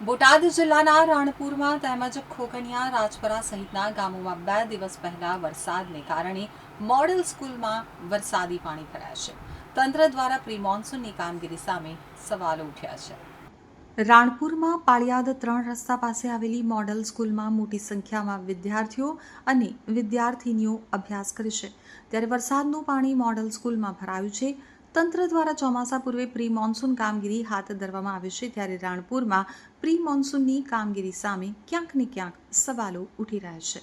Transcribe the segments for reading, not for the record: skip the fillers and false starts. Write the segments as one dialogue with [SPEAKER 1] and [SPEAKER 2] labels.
[SPEAKER 1] બોટાદ જિલ્લાના રાણપુરમાં તેમજ ખોખનિયા રાજપરા સહિતના ગામોમાં 2 દિવસ પહેલા વરસાદને કારણે મોડેલ સ્કૂલમાં વરસાદી પાણી ભરાયા છે. તંત્ર દ્વારા પ્રી મોન્સૂનની કામગીરી સામે સવાલો ઉઠ્યા છે. રાણપુરમાં પાળિયાદ 3 રસ્તા પાસે આવેલી મોડલ સ્કૂલમાં મોટી સંખ્યામાં વિદ્યાર્થીઓ અને વિદ્યાર્થિનીઓ અભ્યાસ કરે છે. ત્યારે વરસાદનું પાણી મોડલ સ્કૂલમાં ભરાયું છે. તંત્ર દ્વારા ચોમાસા પૂર્વે પ્રી મોન્સૂન કામગીરી હાથ ધરવામાં આવી છે. ત્યારે રાણપુરમાં પ્રી મોન્સૂનની કામગીરી સામે ક્યાંક ને ક્યાંક સવાલો ઉઠી રહ્યા છે.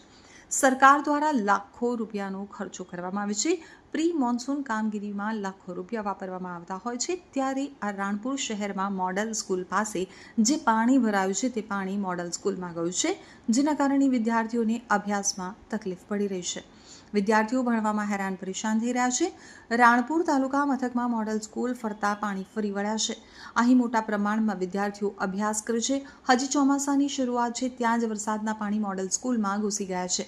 [SPEAKER 1] સરકાર દ્વારા લાખો રૂપિયાનો ખર્ચો કરવામાં આવે છે. પ્રી મોન્સૂન કામગીરીમાં લાખો રૂપિયા વાપરવામાં આવતા હોય છે. ત્યારે આ રાણપુર શહેરમાં મોડલ સ્કૂલ પાસે જે પાણી ભરાયું છે તે પાણી મોડલ સ્કૂલમાં ગયું છે, જેના કારણે વિદ્યાર્થીઓને અભ્યાસમાં તકલીફ પડી રહી છે. વિદ્યાર્થીઓ ભણવામાં હેરાન પરેશાન થઈ રહ્યા છે. રાણપુર તાલુકા મથકમાં મોડલ સ્કૂલ ફરતા પાણી ફરી વળ્યા છે. અહીં મોટા પ્રમાણમાં વિદ્યાર્થીઓ અભ્યાસ કરે છે. હજી ચોમાસાની શરૂઆત છે ત્યાં જ વરસાદના પાણી મોડલ સ્કૂલમાં ઘૂસી ગયા છે,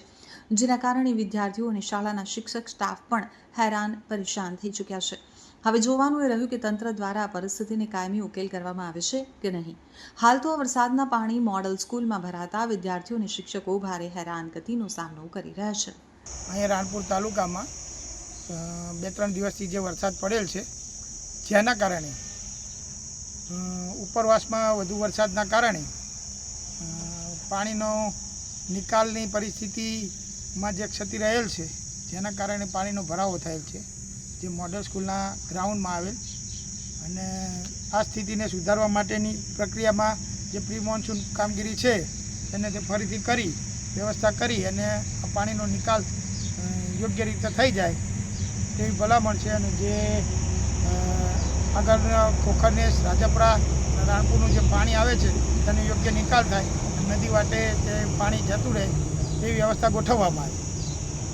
[SPEAKER 1] જેના કારણે વિદ્યાર્થીઓ અને શાળાના શિક્ષક સ્ટાફ પણ હેરાન પરેશાન થઈ ચૂક્યા છે. હવે જોવાનું એ રહ્યું કે તંત્ર દ્વારા પરિસ્થિતિને કાયમી ઉકેલ કરવામાં આવે છે કે નહીં. હાલ તો વરસાદના પાણી મોડલ સ્કૂલમાં ભરાતા વિદ્યાર્થીઓ અને શિક્ષકો ભારે હેરાનગતિનો સામનો કરી રહ્યા છે.
[SPEAKER 2] અહીંયા રાણપુર તાલુકામાં 2-3 દિવસથી જે વરસાદ પડેલ છે, જેના કારણે ઉપરવાસમાં વધુ વરસાદના કારણે પાણીનો નિકાલની પરિસ્થિતિમાં જે ક્ષતિ રહેલ છે, જેના કારણે પાણીનો ભરાવો થયેલ છે, જે મોડલ સ્કૂલના ગ્રાઉન્ડમાં આવેલ. અને આ સ્થિતિને સુધારવા માટેની પ્રક્રિયામાં જે પ્રી મોન્સૂન કામગીરી છે તેને તે ફરીથી કરી વ્યવસ્થા કરી અને આ પાણીનો નિકાલ યોગ્ય રીતે થઈ જાય તેવી ભલામણ છે. અને જે આગળ ખોખરનેસ, રાજપરા, રાણપુરનું જે પાણી આવે છે તેનો યોગ્ય નિકાલ થાય, નદી વાટે તે પાણી જતું રહે તેવી વ્યવસ્થા ગોઠવવામાં આવી.